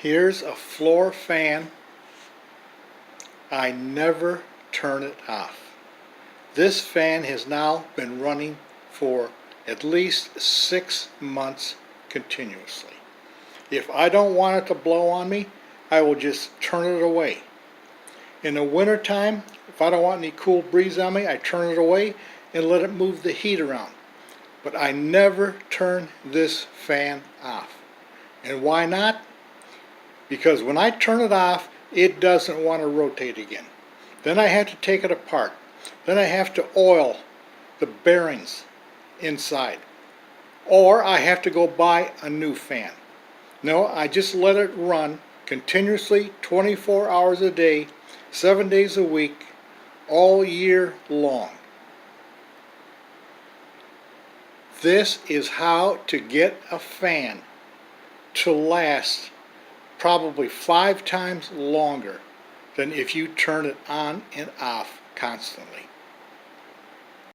Here's a floor fan. I never turn it off. This fan has now been running for at least 6 months continuously. If I don't want it to blow on me, I will just turn it away. In the wintertime, if I don't want any cool breeze on me, I turn it away and let it move the heat around. But I never turn this fan off. And why not? Because when I turn it off, it doesn't want to rotate again. Then I have to take it apart. Then I have to oil the bearings inside. Or I have to go buy a new fan. No, I just let it run continuously 24 hours a day, 7 days a week, all year long. This is how to get a fan to last probably 5 times longer than if you turn it on and off constantly.